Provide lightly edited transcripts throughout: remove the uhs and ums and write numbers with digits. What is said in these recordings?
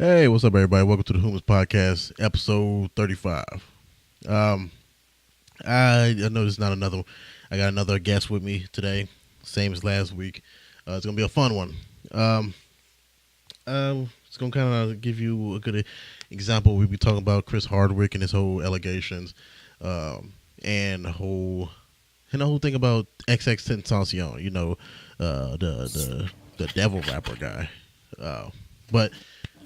Hey, what's up, everybody? Welcome to the Whomst podcast, episode 35. Um, I know this is not another. I got another guest with me today, same as last week. It's gonna be a fun one. Um, it's gonna kind of give you a good example. We'll be talking about Chris Hardwick and his whole allegations, and the whole thing about XXXTentacion. The devil rapper guy. But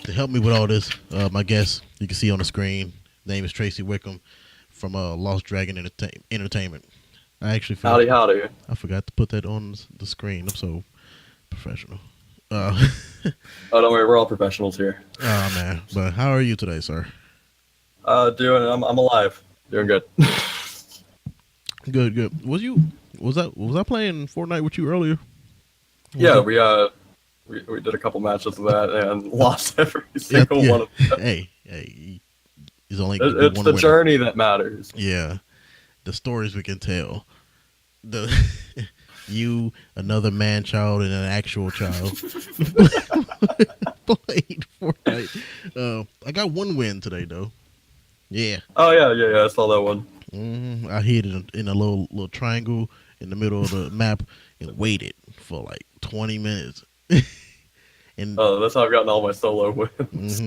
to help me with all this, my guest you can see on the screen, name is Tracey Wickham from Lost Dragon Entertainment. Howdy. I forgot to put that on the screen. I'm so professional. Oh, don't worry, we're all professionals here. Oh man, but how are you today, sir? I'm alive. Doing good. Good. Was I playing Fortnite with you earlier? Yeah, we did a couple matches of that and lost every single one of them. Hey, it's only It's one the winner. journey that matters. Yeah, the stories we can tell. The you, another man child, and an actual child played Fortnite. I got one win today, though. Yeah. Oh yeah. I saw that one. I hit it in a little triangle in the middle of the map and waited for like 20 minutes. And Oh, that's how I've gotten all my solo wins.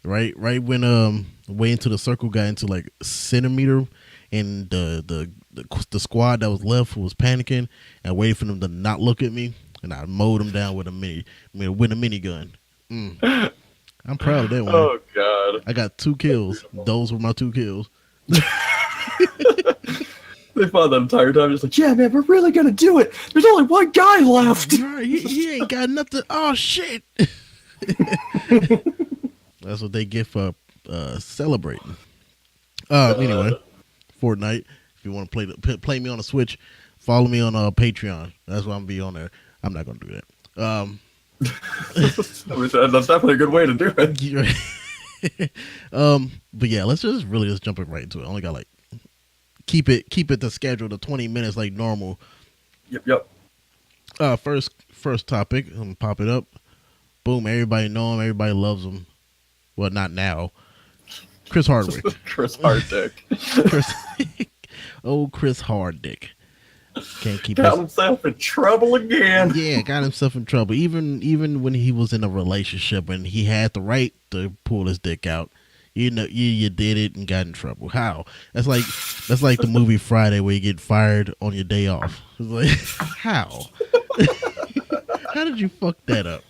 right when way into the circle got into like centimeter, and the squad that was left was panicking and waiting for them to not look at me, and I mowed them down with a minigun. I'm proud of that one. Oh god. I got 2 kills. Those were my 2 kills. They fought that entire time, just like, yeah, man, we're really gonna do it. There's only one guy left. Right, he ain't got nothing. Oh shit! That's what they get for celebrating. Anyway, Fortnite. If you want to play me on the Switch, follow me on Patreon. That's why I'm gonna be on there. I'm not gonna do that. That's definitely a good way to do it. But yeah, let's just jump it right into it. I only got like keep it to schedule to 20 minutes like normal. Yep. First topic. I'm gonna pop it up. Boom! Everybody know him. Everybody loves him. Well, not now. Chris Hardwick. Chris Hardwick. Chris Hardwick. Can't keep Got himself in trouble again. Yeah, got himself in trouble. Even when he was in a relationship and he had the right to pull his dick out, you did it and got in trouble. How? That's like the movie Friday where you get fired on your day off. It's like, how? How did you fuck that up?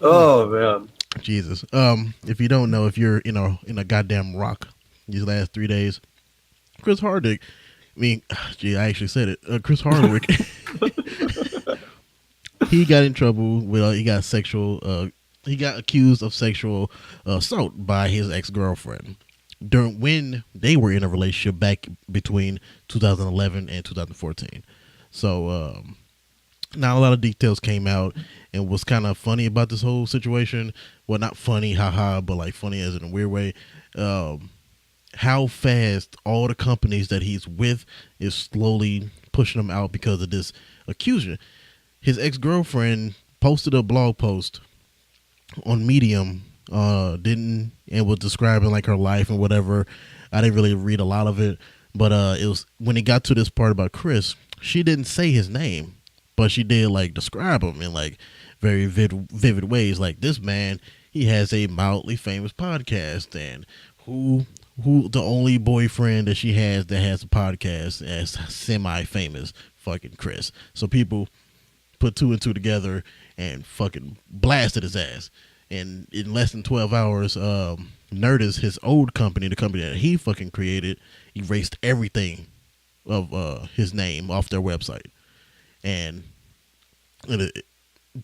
Oh man. Jesus. If you don't know, if you're in a goddamn rock these last 3 days, Chris Hardwick. I actually said it. Chris Hardwick. He got in trouble with. He got accused of sexual assault by his ex-girlfriend when they were in a relationship back between 2011 and 2014. So not a lot of details came out, and what's kind of funny about this whole situation. Well, not funny, haha, but like funny as in a weird way. How fast all the companies that he's with is slowly pushing him out because of this accusation. His ex-girlfriend posted a blog post on Medium, and was describing like her life and whatever. I didn't really read a lot of it, but it was when it got to this part about Chris, she didn't say his name, but she did like describe him in like very vivid ways. Like, this man, he has a mildly famous podcast, and who the only boyfriend that she has that has a podcast as semi-famous fucking Chris. So people put 2 and 2 together and fucking blasted his ass. And in less than 12 hours, Nerdist, his old company, the company that he fucking created, erased everything of his name off their website. And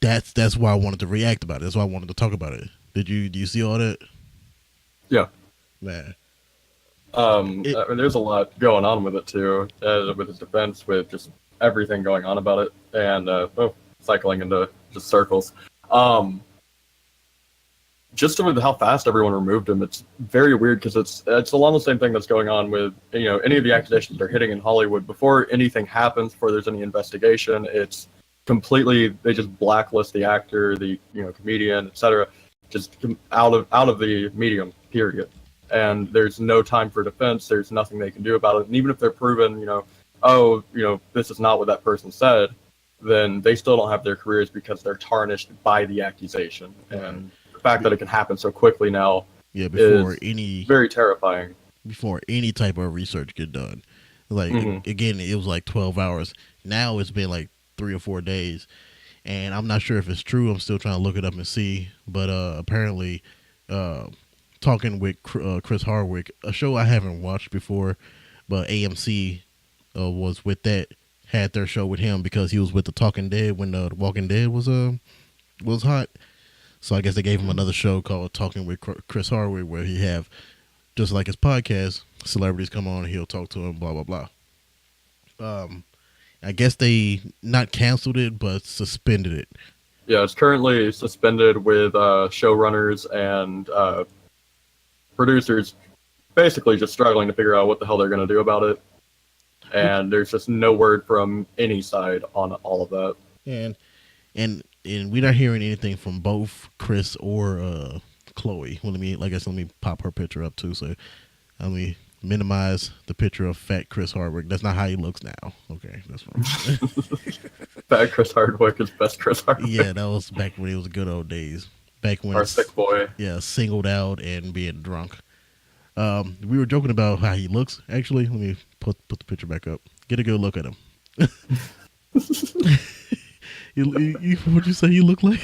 that's why I wanted to react about it. That's why I wanted to talk about it. Do you see all that? Yeah. Man. I mean, there's a lot going on with it too, with his defense, with just everything going on about it, and cycling into just circles. Just with how fast everyone removed him, it's very weird because it's along the same thing that's going on with any of the accusations that are hitting in Hollywood. Before anything happens, before there's any investigation, it's completely, they just blacklist the actor, the comedian, etc. just out of the medium, period. And there's no time for defense. There's nothing they can do about it. And even if they're proven, this is not what that person said, then they still don't have their careers because they're tarnished by the accusation. And the fact that it can happen so quickly now is very terrifying. Before any type of research get done. Like, again, it was like 12 hours. Now it's been like 3 or 4 days. And I'm not sure if it's true. I'm still trying to look it up and see. But apparently, talking with Chris Hardwick, a show I haven't watched before, but AMC was with that, had their show with him because he was with the Talking Dead when the Walking Dead was hot. So I guess they gave him another show called Talking with Chris Hardwick, where he have, just like his podcast, celebrities come on and he'll talk to him, blah, blah, blah. I guess they not canceled it, but suspended it. Yeah, it's currently suspended with showrunners and producers basically just struggling to figure out what the hell they're going to do about it. And there's just no word from any side on all of that. And we're not hearing anything from both Chris or Chloe. Well, let me pop her picture up too. So let me minimize the picture of fat Chris Hardwick. That's not how he looks now. Okay, that's fine. Fat Chris Hardwick is best Chris Hardwick. Yeah, that was back when it was good old days. Back when our sick boy. Yeah, singled out and being drunk. We were joking about how he looks. Actually, let me put the picture back up. Get a good look at him. What'd you say you look like?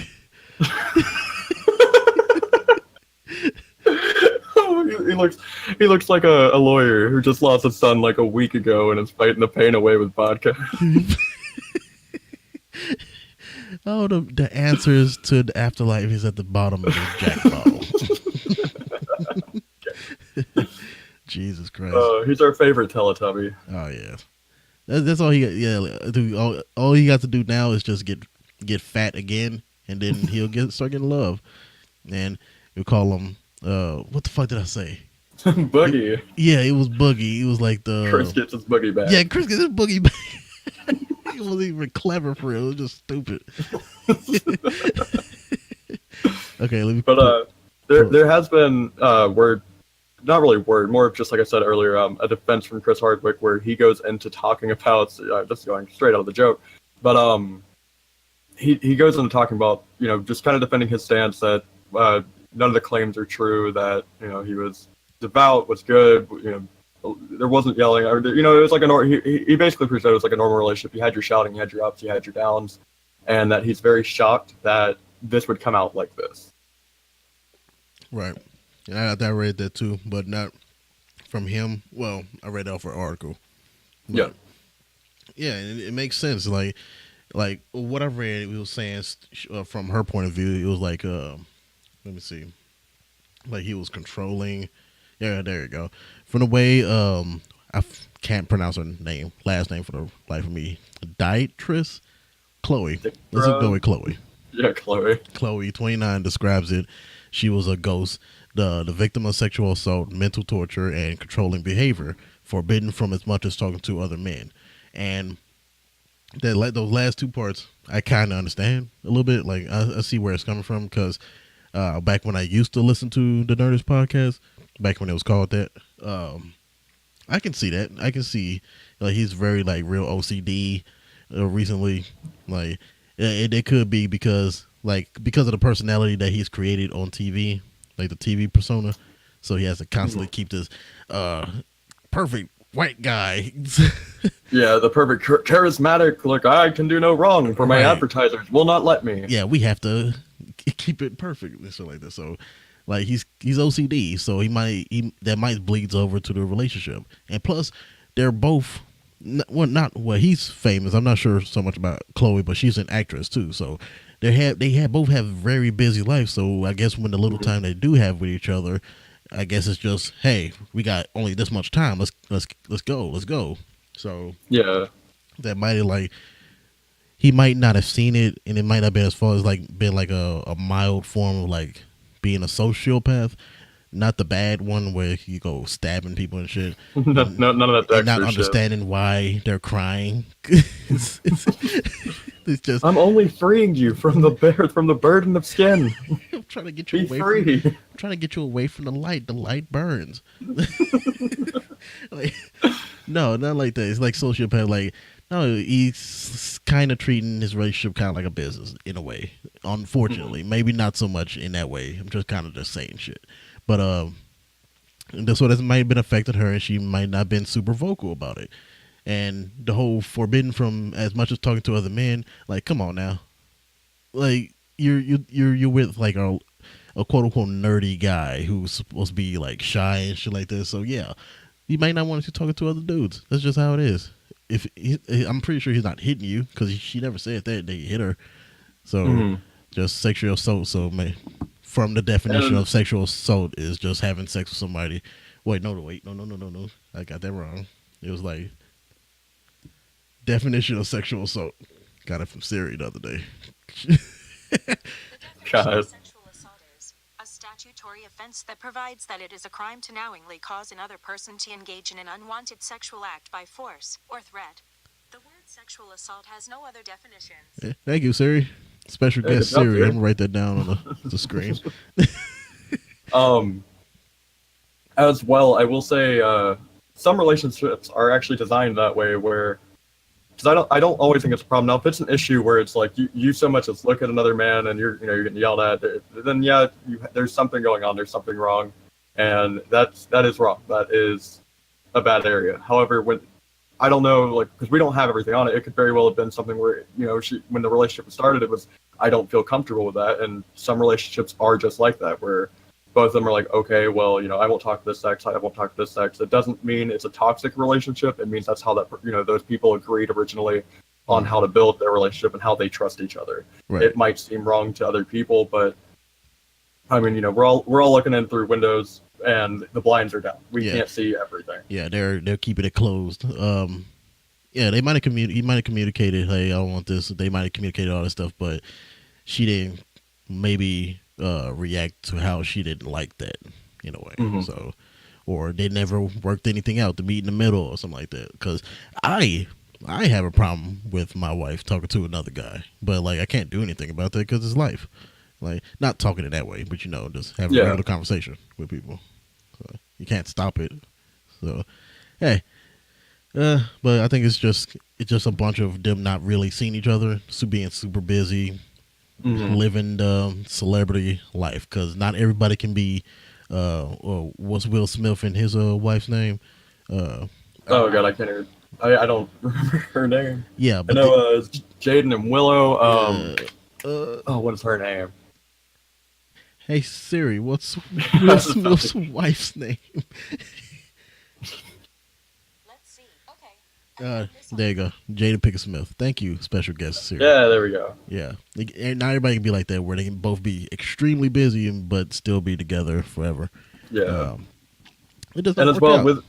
He looks like a lawyer who just lost his son like a week ago and is fighting the pain away with vodka. Oh, the answers to the afterlife is at the bottom of the jack bottle. Jesus Christ. He's our favorite Teletubby. Oh, yeah. That's all he got. Yeah, all he got to do now is just get fat again, and then he'll start getting love. And we call him, what the fuck did I say? Boogie. Yeah, it was Boogie. It was like Chris gets his boogie back. Yeah, Chris gets his boogie back. It wasn't even clever for real. It was just stupid. Okay, let me. But there has been word, not really word, more of just like I said earlier, a defense from Chris Hardwick where he goes into talking about just going straight out of the joke, but he goes into talking about just kind of defending his stance that none of the claims are true, that he was devout, was good, there wasn't yelling, or it was like he basically presented it was like a normal relationship. You had your shouting, you had your ups, you had your downs, and that he's very shocked that this would come out like this. Right. And I read that too, but not from him. Well, I read it off an article. But, yeah, and it makes sense. Like what I read, it was saying from her point of view, it was like, let me see, like he was controlling. Yeah, there you go. From the way, I can't pronounce her last name for the life of me. Chloe. Let's go with Chloe. Yeah, Chloe. Chloe, 29, describes it. She was a ghost, the victim of sexual assault, mental torture, and controlling behavior, forbidden from as much as talking to other men. And those last two parts, I kind of understand a little bit. Like, I see where it's coming from, because back when I used to listen to the Nerdist podcast, back when it was called that, I can see that. I can see, like, he's very, like, real OCD recently. Like, it could be because of the personality that he's created on TV, like the TV persona. So he has to constantly keep this perfect white guy. Yeah, the perfect charismatic, look, I can do no wrong, for my advertisers will not let me. Yeah, we have to keep it perfect and stuff like that. So, like, he's OCD, so that might bleeds over to the relationship. And plus, they're both he's famous. I'm not sure so much about Chloe, but she's an actress too. So they both have very busy lives. So I guess when the little time they do have with each other, I guess it's just, hey, we got only this much time. Let's go. So yeah, that might have, he might not have seen it, and it might not been as far as been like a mild form of like being a sociopath. Not the bad one where you go stabbing people and shit. None of that. And not understanding why they're crying. It's just I'm only freeing you from the burden of skin. I'm trying to get you Be away free. I'm trying to get you away from the light. The light burns. Like, no, not like that. It's like sociopath. Like, no, he's kind of treating his relationship kind of like a business in a way. Unfortunately, maybe not so much in that way. I'm just kind of just saying shit. But so this might have been affected her, and she might not have been super vocal about it. And the whole forbidden from as much as talking to other men. Like, come on now. Like, you're with like a quote unquote nerdy guy who's supposed to be like shy and shit like this. So yeah, you might not want to talk to other dudes. That's just how it is. I'm pretty sure he's not hitting you because she never said that he hit her. So just sexual assault. So from the definition of sexual assault is just having sex with somebody. Wait, no, I got that wrong. It was like definition of sexual assault. Got it from Siri the other day. God. Sexual assault is a statutory offense that provides that it is a crime to knowingly cause another person to engage in an unwanted sexual act by force or threat. The word sexual assault has no other definitions. Yeah, thank you, Siri. Special guest good job, Siri. Siri. I'm gonna write that down on the screen. As well, I will say some relationships are actually designed that way where, because I don't always think it's a problem. Now, if it's an issue where it's like you so much as look at another man and you're getting yelled at, then yeah, there's something going on. There's something wrong, and that is wrong. That is a bad area. However, when I don't know, like, because we don't have everything on it, it could very well have been something where when the relationship started, it was I don't feel comfortable with that, and some relationships are just like that where both of them are like, okay, well, I won't talk to this sex, I won't talk to this sex. It doesn't mean it's a toxic relationship. It means that's how those people agreed originally on how to build their relationship and how they trust each other. Right. It might seem wrong to other people, but I mean, we're all looking in through windows and the blinds are down. We can't see everything. Yeah, they're keeping it closed. Yeah, he might have communicated, hey, I don't want this. They might have communicated all this stuff, but she didn't maybe react to how she didn't like that in a way. So, or they never worked anything out to meet in the middle or something like that. Because I have a problem with my wife talking to another guy, but like I can't do anything about that because it's life. Like, not talking in that way, but just having a regular conversation with people. So you can't stop it. So, hey, but I think it's just a bunch of them not really seeing each other, being super busy, living the celebrity life. Because not everybody can be. What's Will Smith and his wife's name? Oh God, I can't even. I don't remember her name. Yeah, but I know Jaden and Willow. What is her name? Hey Siri, what's Will Smith's wife's name? Let's see. Okay. There you go, Jada Pinkett Smith. Thank you, special guest Siri. Yeah, there we go. Yeah, and not everybody can be like that, where they can both be extremely busy but still be together forever. Yeah, it doesn't. And as work well out.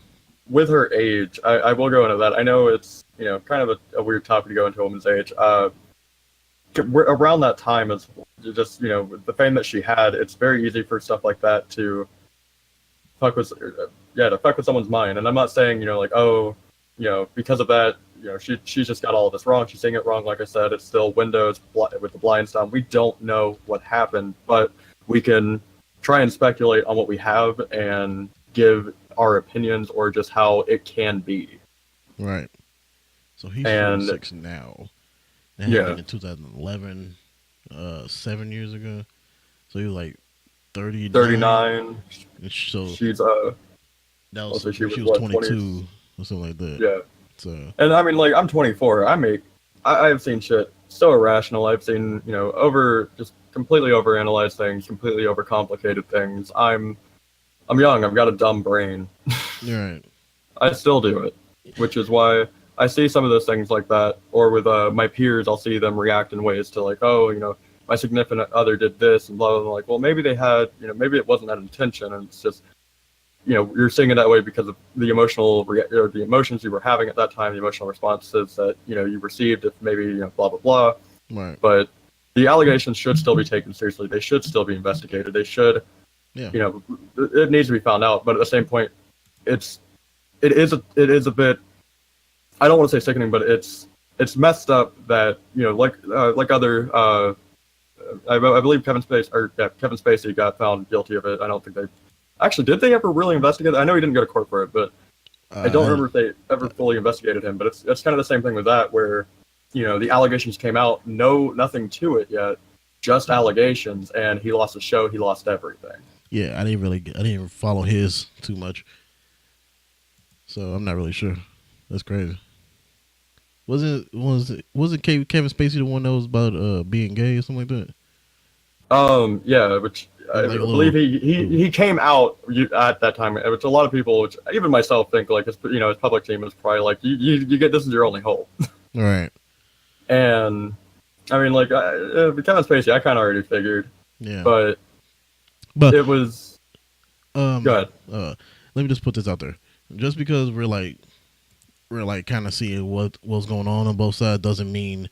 with her age, I will go into that. I know it's kind of a weird topic to go into a woman's age. Around that time is just the fame that she had. It's very easy for stuff like that to fuck with someone's mind. And I'm not saying because of that she's just got all of this wrong. She's saying it wrong. Like I said, it's still windows with the blinds down. We don't know what happened, but we can try and speculate on what we have and give our opinions or just how it can be. Right. So he's 46 now. That happened in 2011, 7 years ago. So he was like 39. So she's that was she was 22 20s? or something like that. Yeah. So, and I mean, like, I'm 24. I've seen shit so irrational. I've seen just completely overanalyze things, completely overcomplicated things. I'm young. I've got a dumb brain. Right. I still do it, which is why I see some of those things like that, or with my peers, I'll see them react in ways to like, my significant other did this and blah, blah, blah. Like, well, maybe they had, maybe it wasn't that intention, and it's just, you're seeing it that way because of the the emotions you were having at that time, the emotional responses that you received, if maybe blah blah blah. Right. But the allegations should still be taken seriously. They should still be investigated. They should, it needs to be found out. But at the same point, it is a bit. I don't want to say sickening, but it's it's messed up that like other I believe Kevin Spacey got found guilty of it. I don't think they actually did. They ever really investigate it? I know he didn't go to court for it, but I don't remember if they ever fully investigated him. But it's kind of the same thing with that, where the allegations came out, nothing to it yet, just allegations, and he lost the show. He lost everything. Yeah, I didn't follow his too much, so I'm not really sure. That's crazy. Wasn't Kevin Spacey the one that was about being gay or something like that? Yeah, which I believe he came out at that time, which a lot of people, which even myself, think like his public team is probably like you get, this is your only hope. All right. And I mean, like Kevin Spacey, I kind of already figured. Yeah. But it was. Go ahead. Let me just put this out there. Just because we're kind of seeing what's going on both sides doesn't mean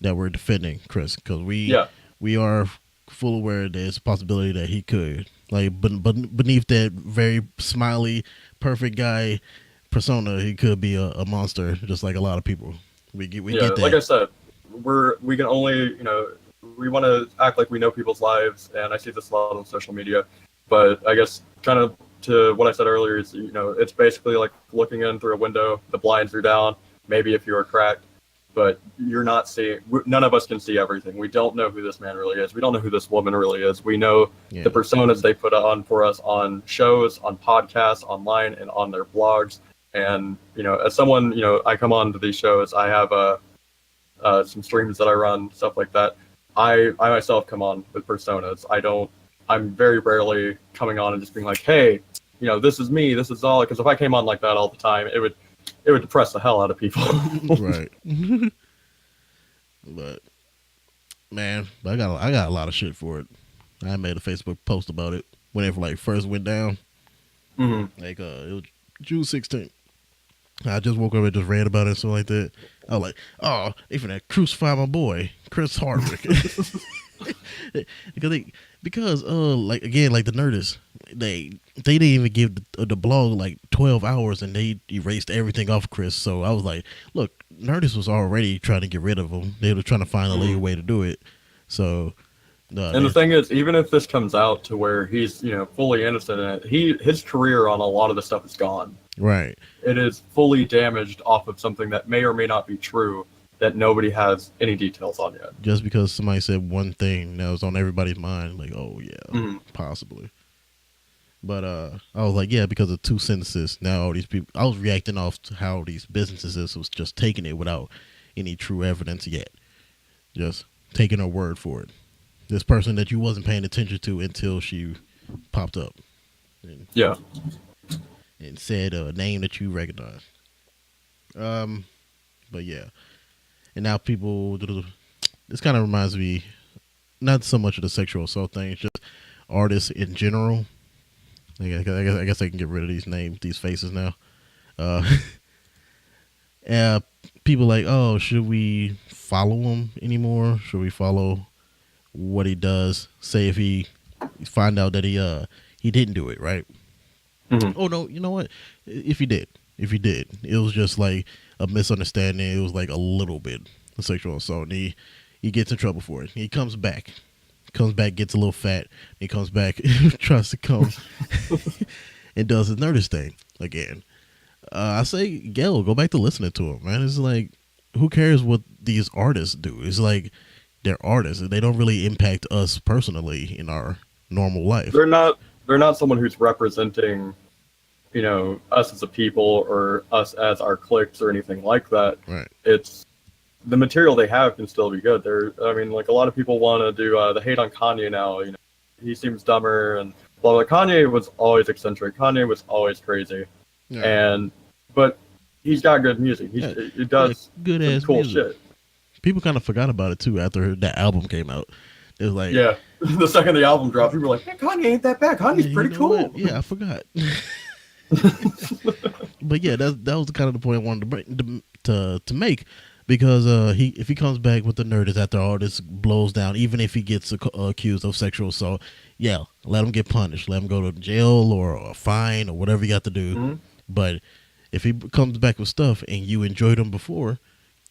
that we're defending Chris, because we are full aware there's a possibility that he could, like, but beneath that very smiley, perfect guy persona, he could be a monster, just like a lot of people. We get that. Like I said, we can only we want to act like we know people's lives, and I see this a lot on social media, but I guess kind of to what I said earlier is, it's basically like looking in through a window, the blinds are down, maybe if you are cracked, but you're not seeing, none of us can see everything. We don't know who this man really is. We don't know who this woman really is. We know the personas they put on for us on shows, on podcasts, online, and on their blogs. And, as someone, I come on to these shows, I have some streams that I run, stuff like that. I myself come on with personas. I'm very rarely coming on and just being like, hey, this is me, this is all, because if I came on like that all the time, it would depress the hell out of people. Right. But man, I got a lot of shit for it. I made a Facebook post about it when it first went down. Mm-hmm. It was June 16th. I just woke up and just ran about it and stuff like that. I was like, oh, they finna crucify my boy, Chris Hardwick. Because like the Nerdist, they didn't even give the blog like 12 hours and they erased everything off Chris. So I was like, look, Nerdist was already trying to get rid of him. They were trying to find a legal way to do it. So and the thing is, even if this comes out to where he's fully innocent in it, his career on a lot of the stuff is gone. Right. It is fully damaged off of something that may or may not be true, that nobody has any details on yet. Just because somebody said one thing that was on everybody's mind, like, oh yeah, possibly. But I was like, yeah, because of 2 sentences. Now all these people, I was reacting off to how these businesses was just taking it without any true evidence yet, just taking her word for it. This person that you wasn't paying attention to until she popped up, and said a name that you recognize. But yeah. And now people, this kind of reminds me, not so much of the sexual assault thing, it's just artists in general. I guess I can get rid of these names, these faces now. People like, oh, should we follow him anymore? Should we follow what he does? Say if he find out that he didn't do it, right? Mm-hmm. Oh no, you know what? If he did, it was just like a misunderstanding. It was like a little bit of sexual assault. And he gets in trouble for it. He comes back, gets a little fat. He comes back, tries to come, and does his Nerdist thing again. I say, go back to listening to him, man. It's like, who cares what these artists do? It's like, they're artists. They don't really impact us personally in our normal life. They're not someone who's representing, us as a people or us as our cliques or anything like that. Right. It's the material they have can still be good. A lot of people want to do the hate on Kanye now. He seems dumber and blah blah. Kanye was always eccentric. Kanye was always crazy. Yeah. But he's got good music. He does good ass cool music. Shit. People kind of forgot about it too after that album came out. It was like, yeah, the second the album dropped, people were like, hey, Kanye ain't that bad. Kanye's pretty cool. What? Yeah, I forgot. But yeah, that was kind of the point I wanted to make, because if he comes back with the Nerdist after all this blows down, even if he gets accused of sexual assault, yeah, let him get punished, let him go to jail or a fine or whatever you got to do. Mm-hmm. But if he comes back with stuff and you enjoyed him before,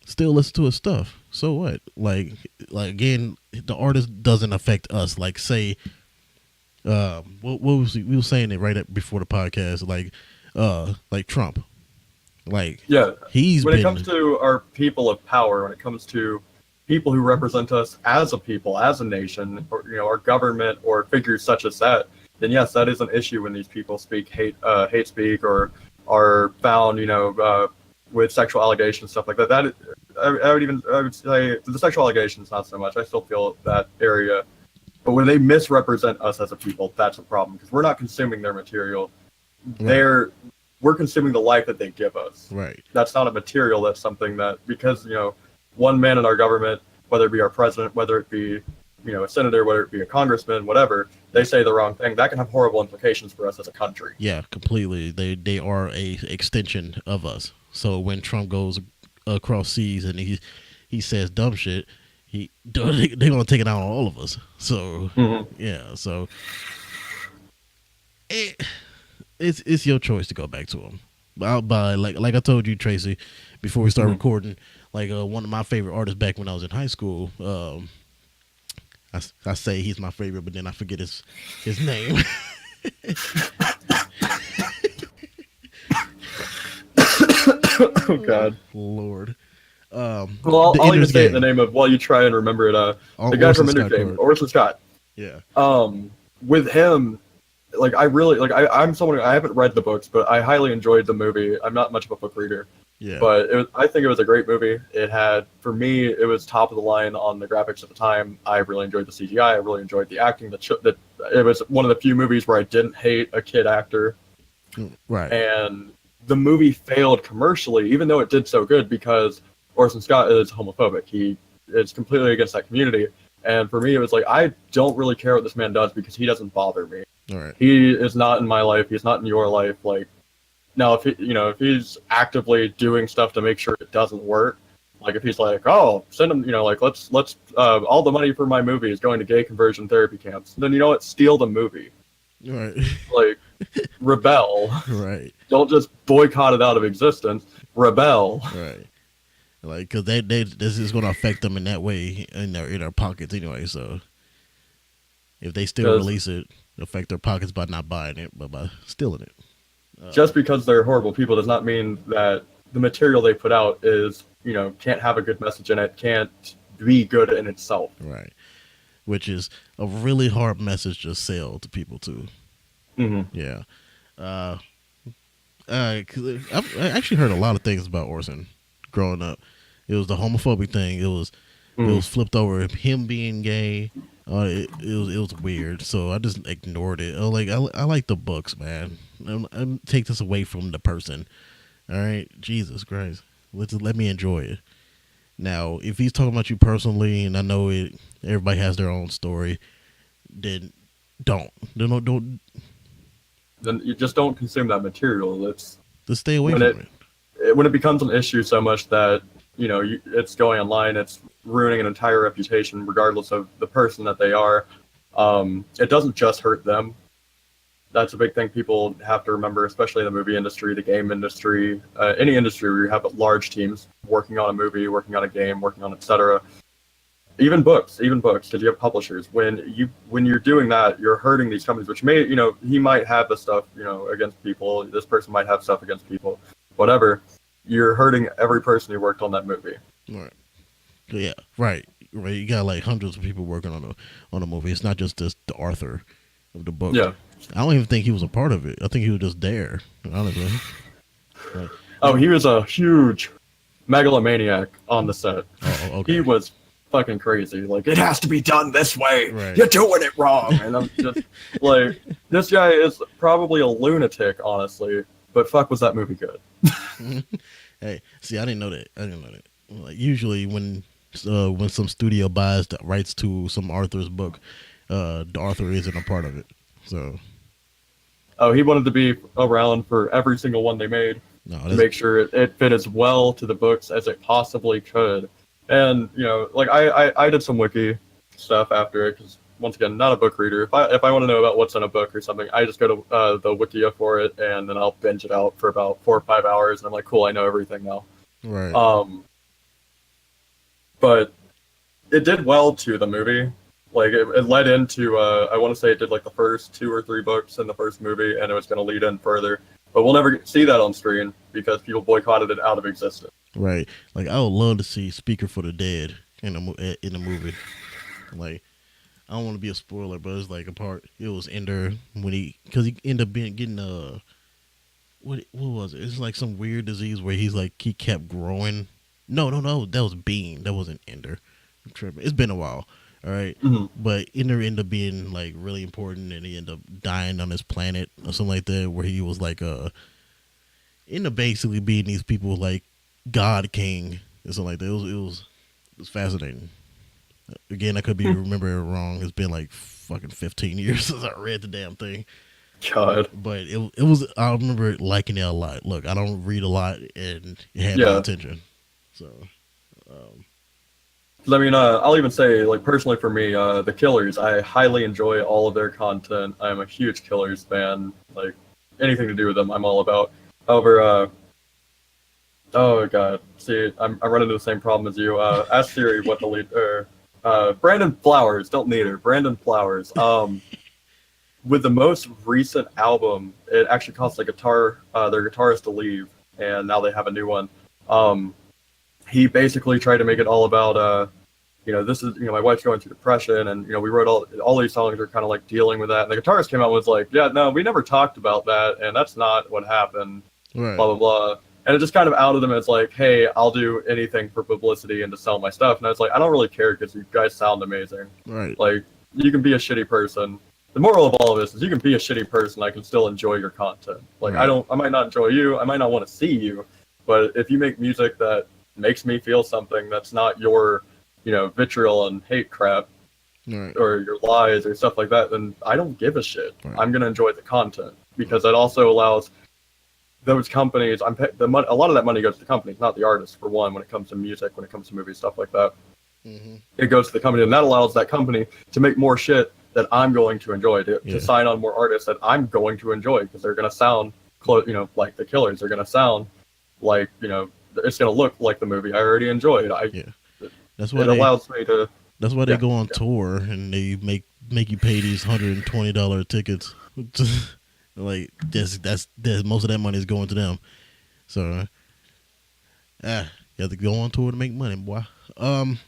still listen to his stuff. So what? Like again, the artist doesn't affect us. Like say, what was we were saying it right before the podcast? Like Trump. Like Yeah. he's When been, it comes to our people of power, when it comes to people who represent us as a people, as a nation, or our government or figures such as that, then yes, that is an issue when these people speak hate speak or are found, with sexual allegations, stuff like that. I would say the sexual allegations not so much. I still feel that area, but when they misrepresent us as a people, that's a problem because we're not consuming their material. Right. We're consuming the life that they give us. Right. That's not a material. That's something that because one man in our government, whether it be our president, whether it be a senator, whether it be a congressman, whatever, they say the wrong thing, that can have horrible implications for us as a country. Yeah, completely. They are a extension of us. So when Trump goes across seas and he says dumb shit, they're gonna take it out on all of us. So yeah, so it's your choice to go back to him. By like I told you, Tracy, before we start recording, like one of my favorite artists back when I was in high school. I say he's my favorite, but then I forget his name. Oh God, Lord. Well, I'll even say it in the name of while you try and remember it. The guy from Entertainment, Orson Scott. Yeah. With him, like I really like I'm someone I haven't read the books, but I highly enjoyed the movie. I'm not much of a book reader. Yeah. But I think it was a great movie. It had, for me, it was top of the line on the graphics at the time. I really enjoyed the CGI. I really enjoyed the acting. It was one of the few movies where I didn't hate a kid actor. Right. And the movie failed commercially, even though it did so good, because Orson Scott is homophobic. He is completely against that community. And for me, it was like, I don't really care what this man does because he doesn't bother me. All right. He is not in my life. He's not in your life. Like, now, if he's actively doing stuff to make sure it doesn't work, like if he's like, oh, send him, let's all the money for my movie is going to gay conversion therapy camps, then you know what, steal the movie. Right. Like, rebel. Right. Don't just boycott it out of existence. Rebel. Right. Like, because this is going to affect them in that way in their pockets anyway. So if they still release it, it'll affect their pockets by not buying it, but by stealing it. Just because they're horrible people does not mean that the material they put out is, can't have a good message in it, can't be good in itself. Right. Which is a really hard message to sell to people too. Mm-hmm. Yeah. I've actually heard a lot of things about Orson growing up. It was the homophobic thing. It was flipped over him being gay. It was weird, so I just ignored it. I like the books, man. I'm take this away from the person. All right, Jesus Christ, let me enjoy it. Now, if he's talking about you personally, and I know everybody has their own story, then don't. Then you just don't consume that material. Just stay away from it. When it becomes an issue so much that it's going online, it's ruining an entire reputation, regardless of the person that they are. It doesn't just hurt them. That's a big thing people have to remember, especially in the movie industry, the game industry, any industry where you have large teams working on a movie, working on a game, working on etc. Even books, because you have publishers. When you're doing that, you're hurting these companies, which may, he might have the stuff, against people. This person might have stuff against people, whatever. You're hurting every person who worked on that movie. Right. Yeah. Right. You got like hundreds of people working on a movie. It's not just the author of the book. Yeah. I don't even think he was a part of it. I think he was just there, honestly. Right. Oh, he was a huge megalomaniac on the set. Oh, okay. He was fucking crazy. Like, it has to be done this way. Right. You're doing it wrong. And I'm just like, this guy is probably a lunatic, honestly. But fuck, was that movie good? Hey, see, I didn't know that. Like, usually when some studio buys the rights to some author's book, the author isn't a part of it. So. Oh, he wanted to be around for every single one they made to make sure it fit as well to the books as it possibly could. And like I did some wiki stuff after it because once again, not a book reader. If I want to know about what's in a book or something, I just go to the Wikia for it, and then I'll binge it out for about 4 or 5 hours, and I'm like, cool, I know everything now. Right. but it did well to the movie. Like it led into I want to say it did like the first 2 or 3 books in the first movie, and it was going to lead in further. But we'll never see that on screen because people boycotted it out of existence. Right. Like I would love to see Speaker for the Dead in the movie. Like I don't want to be a spoiler, but it's like a part. It was Ender when he ended up getting what was it? It's like some weird disease where he kept growing. No, that was Bean. That wasn't Ender. I'm tripping. It's been a while. All right. Mm-hmm. But Ender ended up being like really important, and he ended up dying on his planet or something like that, where he was like ended up basically being these people like God King or something like that. It was fascinating. Again, I could be remembering it wrong. It's been like fucking 15 years since I read the damn thing. God. But it was. I remember liking it a lot. Look, I don't read a lot, and it had my attention. So. I mean, I'll even say, like, personally for me, the Killers, I highly enjoy all of their content. I'm a huge Killers fan. Like, anything to do with them, I'm all about. However, oh god, see, I'm running into the same problem as you. Ask Siri what the lead, Brandon Flowers, don't need her. Brandon Flowers. With the most recent album, it actually cost their guitarist to leave, and now they have a new one. He basically tried to make it all about, this is, my wife's going through depression, and, we wrote all these songs are kind of like dealing with that. And the guitarist came out and was like, yeah, no, we never talked about that, and that's not what happened, right. blah, blah, blah. And it just kind of outed him as like, hey, I'll do anything for publicity and to sell my stuff. And I was like, I don't really care because you guys sound amazing. Right. Like, you can be a shitty person. The moral of all of this is you can be a shitty person. I can still enjoy your content. Like, right. I might not enjoy you. I might not want to see you. But if you make music that makes me feel something that's not your, vitriol and hate crap, right. or your lies or stuff like that, then I don't give a shit. Right. I'm going to enjoy the content because it also allows those companies, a lot of that money goes to the companies, not the artists, for one, when it comes to music, when it comes to movies, stuff like that. Mm-hmm. It goes to the company, and that allows that company to make more shit that I'm going to enjoy, to sign on more artists that I'm going to enjoy, because they're going to sound like the Killers. They're going to sound like, it's going to look like the movie I already enjoyed. That's why it allows me to. That's why they go on tour and they make you pay these $120 tickets. Like that's most of that money is going to them. So you have to go on tour to make money, boy.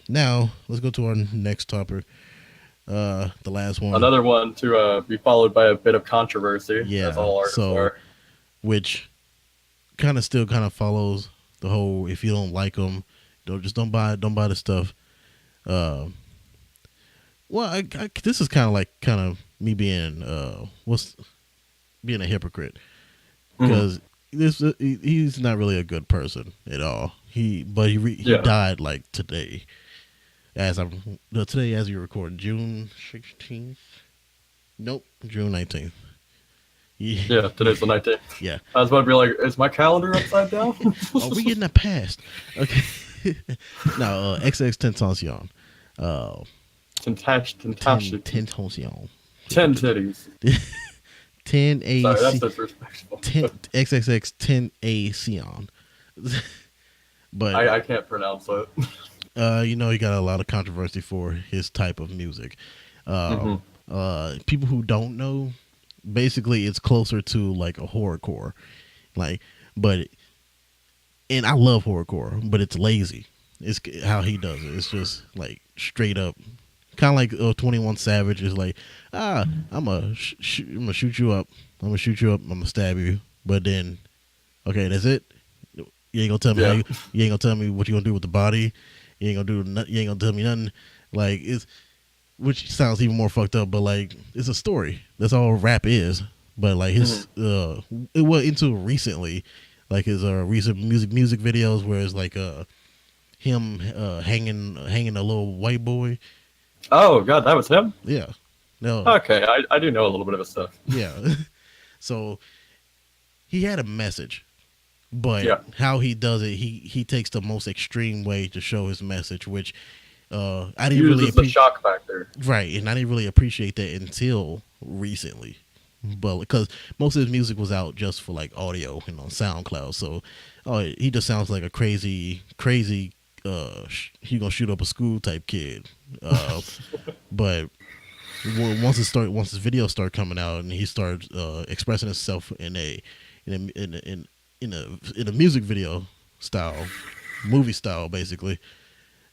Now let's go to our next topic. The last one. Another one to be followed by a bit of controversy. Yeah. As all artists are. Which kind of follows the whole, if you don't like them, don't buy the stuff. Well, this is kind of me being being a hypocrite, because he's not really a good person at all. He died like today, as you record, June 16th. Nope, June 19th. Yeah, today's the 19th. Yeah, I was about to be like, is my calendar upside down? Are we getting that passed? Okay. No, XXXTentacion. Tentacion. 10 titties. 10 A. Sorry, that's disrespectful. XXXTentacion. But I can't pronounce it. he got a lot of controversy for his type of music. People who don't know, basically, it's closer to like a horrorcore, and I love horrorcore, but it's lazy. It's how he does it. It's just like straight up, kind of like 21 Savage is like, I'm gonna shoot you up. I'm gonna shoot you up. I'm gonna stab you. But then, okay, that's it. You ain't gonna tell me you ain't gonna tell me what you gonna do with the body. You ain't gonna tell me nothing. Like which sounds even more fucked up. But like, it's a story. That's all rap is. But like his it went into recently. Like his recent music videos where it's like him hanging a little white boy. Oh god, that was him? Yeah. No. Okay, I do know a little bit of his stuff. Yeah. So he had a message, but how he does it, he takes the most extreme way to show his message, which I didn't really the shock factor. Right, and I didn't really appreciate that until recently. But because most of his music was out just for like audio and on SoundCloud, so he just sounds like a crazy he gonna shoot up a school type kid. But once his videos start coming out and he starts expressing himself in a music video style, movie style, basically,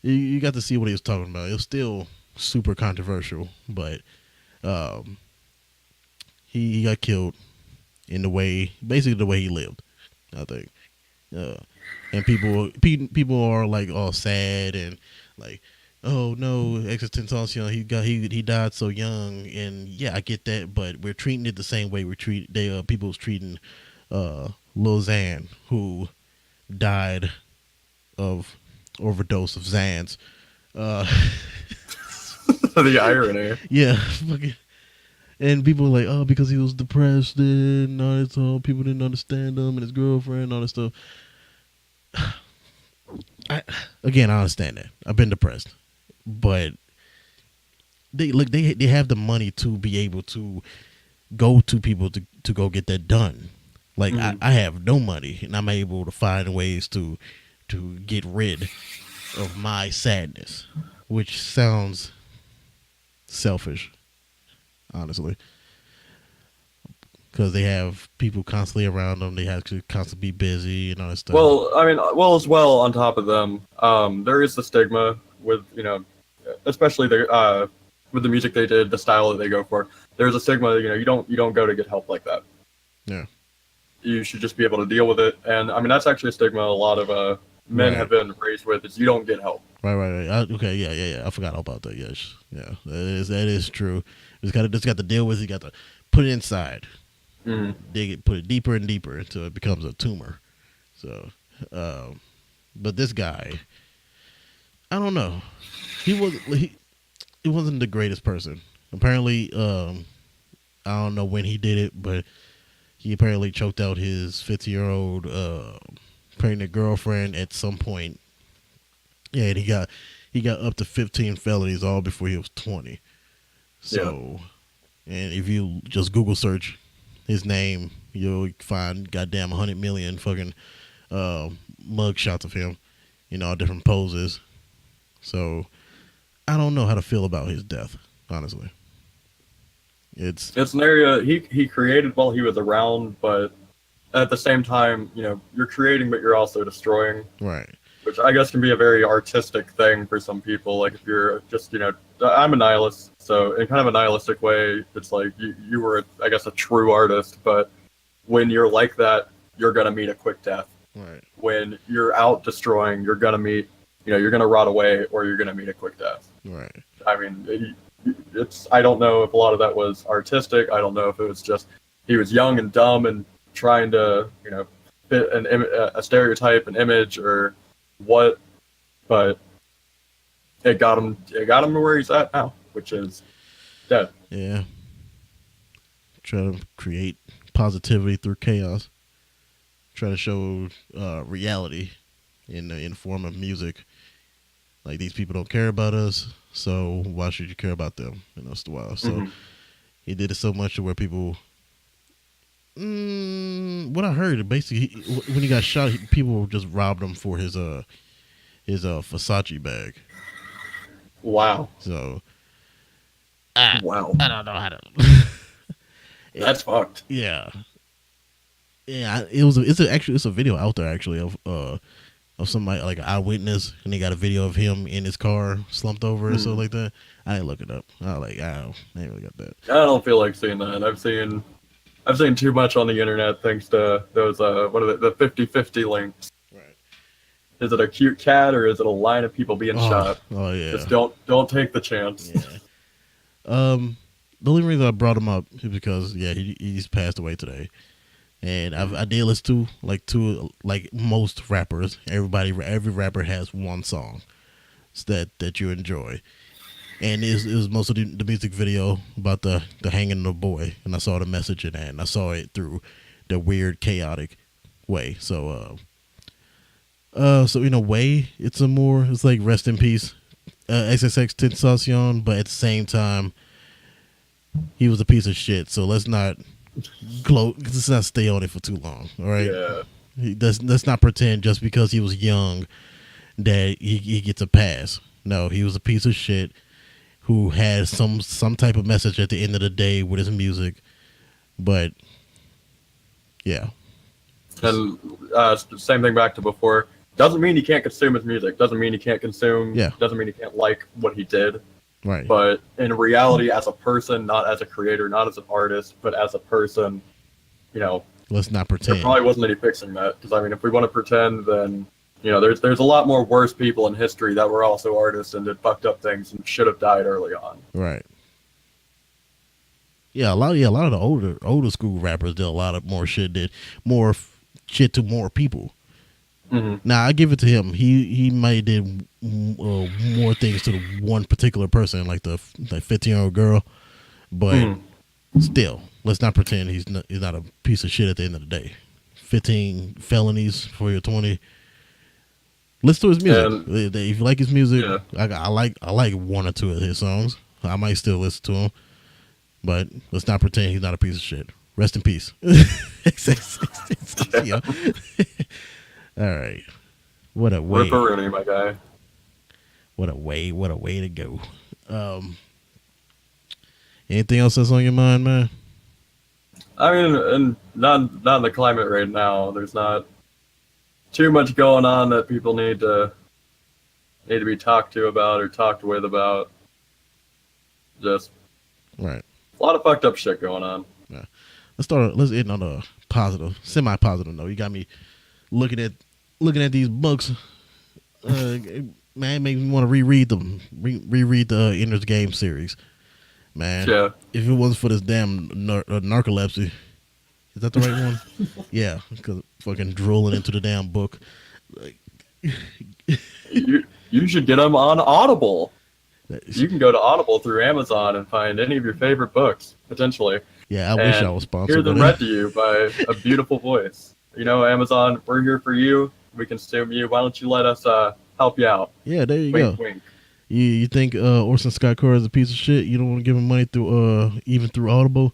you got to see what he was talking about. It was still super controversial, but he got killed in the way he lived, I think. And people are like all sad and like, oh no, XXXTentacion, he died so young. And yeah, I get that, but we're treating it the same way people was treating Lil Xan, who died of overdose of Xans. The irony. Yeah, fucking. And people were like, oh, because he was depressed and all that stuff. People didn't understand him and his girlfriend and all that stuff. I understand that. I've been depressed. But they have the money to be able to go to people to go get that done. Like, I have no money, and I'm able to find ways to get rid of my sadness, which sounds selfish, honestly, because they have people constantly around them. They have to constantly be busy and all that stuff. Well, I mean, as well on top of them, there is the stigma with, especially with the music they did, the style that they go for. There's a stigma, you don't go to get help like that. Yeah. You should just be able to deal with it. And I mean, that's actually a stigma a lot of men have been raised with, is you don't get help. Right. Okay, yeah. I forgot all about that. Yes, yeah, that is true. Just got to deal with it. You got to put it inside, dig it, put it deeper and deeper until it becomes a tumor. So, but this guy, I don't know. He wasn't the greatest person. Apparently, I don't know when he did it, but he apparently choked out his 50-year-old pregnant girlfriend at some point. Yeah, and he got up to 15 felonies all before he was 20. So, and if you just Google search his name, you'll find goddamn 100 million fucking mug shots of him, all different poses. So, I don't know how to feel about his death, honestly. It's an area he created while he was around, but at the same time, you're creating, but you're also destroying. Right. Which I guess can be a very artistic thing for some people. Like if you're just, I'm a nihilist, so in kind of a nihilistic way, it's like you were, I guess, a true artist. But when you're like that, you're gonna meet a quick death. Right. When you're out destroying, you're gonna meet, you're gonna rot away, or you're gonna meet a quick death. Right. I mean, I don't know if a lot of that was artistic. I don't know if it was just he was young and dumb and trying to, fit a stereotype, an image, or what, but it got him to where he's at now, which is dead. Yeah. Try to create positivity through chaos. Try to show reality in the form of music. Like, these people don't care about us, so why should you care about them? That's the wild. So he did it so much to where people. What I heard, basically, when he got shot, people just robbed him for his Versace bag. Wow. So, wow. I don't know how to. That's fucked. Yeah. Yeah. It's a video out there actually of somebody, like an eyewitness, and they got a video of him in his car slumped over or something like that. I didn't look it up. I ain't really got that. I don't feel like seeing that. I've seen too much on the internet thanks to those what are the 50-50 links. Right. Is it a cute cat or is it a line of people being shot? Oh yeah. Just don't take the chance. Yeah. The only reason I brought him up is because he's passed away today, and I did listen to like most rappers. Every rapper has one song that you enjoy. And it was most of the music video about the hanging of the boy, and I saw the message in that, and I saw it through the weird, chaotic way. So, in a way, it's like rest in peace, XXXTentacion, but at the same time, he was a piece of shit. So let's not stay on it for too long. All right. Yeah. Let's not pretend just because he was young that he gets a pass. No, he was a piece of shit who had some type of message at the end of the day with his music. But yeah. And same thing back to before. Doesn't mean you can't consume his music. Doesn't mean you can't consume. Yeah. Doesn't mean you can't like what he did. Right. But in reality, as a person, not as a creator, not as an artist, but as a person, let's not there pretend. probably wasn't any fixing that. Because I mean, if we want to pretend, then there's a lot more worse people in history that were also artists and did fucked up things and should have died early on. Right. Yeah, a lot of the older school rappers did a lot of more shit, did more shit to more people. Mm-hmm. Now I give it to him. He might did more things to the one particular person, like the 15-year-old girl, but still, let's not pretend he's not a piece of shit at the end of the day. 15 felonies for your 20. Listen to his music. If you like his music, yeah. I like one or two of his songs. I might still listen to him. But let's not pretend he's not a piece of shit. Rest in peace. Yeah. All right. What a way. Ripperoonie, my guy. What a way to go. Anything else that's on your mind, man? I mean, and not in the climate right now. There's not too much going on that people need to be talked to about or talked with about. Just right. A lot of fucked up shit going on. Yeah. Let's end on a positive, semi-positive note. You got me looking at these books. Man, it makes me want to reread them. Reread the Ender's Game series. Man, yeah. If it wasn't for this damn narcolepsy, is that the right one? Yeah, because fucking drooling into the damn book. Like, you should get them on Audible. You can go to Audible through Amazon and find any of your favorite books, potentially. Yeah, I wish I was sponsored. Hear them read to you by a beautiful voice. Amazon, we're here for you. We consume you. Why don't you let us help you out? Yeah, there you wink, go. Wink. You think Orson Scott Card is a piece of shit? You don't want to give him money through even through Audible?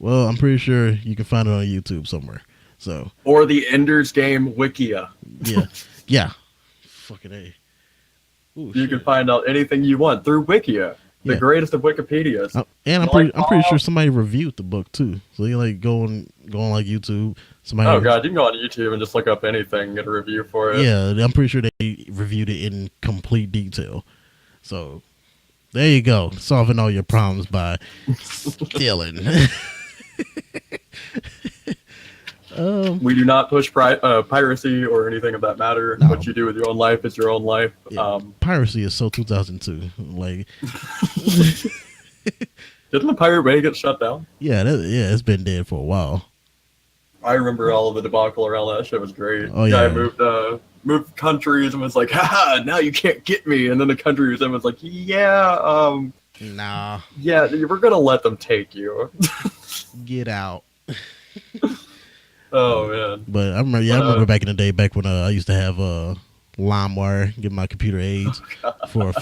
Well, I'm pretty sure you can find it on YouTube somewhere. So or the Ender's Game Wikia. Yeah. Fucking A. Ooh, you can find out anything you want through Wikia, the greatest of Wikipedias. And I'm pretty sure somebody reviewed the book too. So you like go on like YouTube. Oh god, you can go on YouTube and just look up anything and get a review for it. Yeah, I'm pretty sure they reviewed it in complete detail. So there you go, solving all your problems by stealing. We do not push piracy or anything of that matter. No. What you do with your own life is your own life. Yeah. Piracy is so 2002. Like, didn't the Pirate Bay get shut down? Yeah, it's been dead for a while. I remember all of the debacle around that. Shit was great. Oh yeah. Guy moved countries and was like, haha, now you can't get me. And then the country was in was like, yeah, nah. Yeah, we're gonna let them take you. Get out. Oh man! But I remember back in the day, back when I used to have LimeWire, give my computer aids for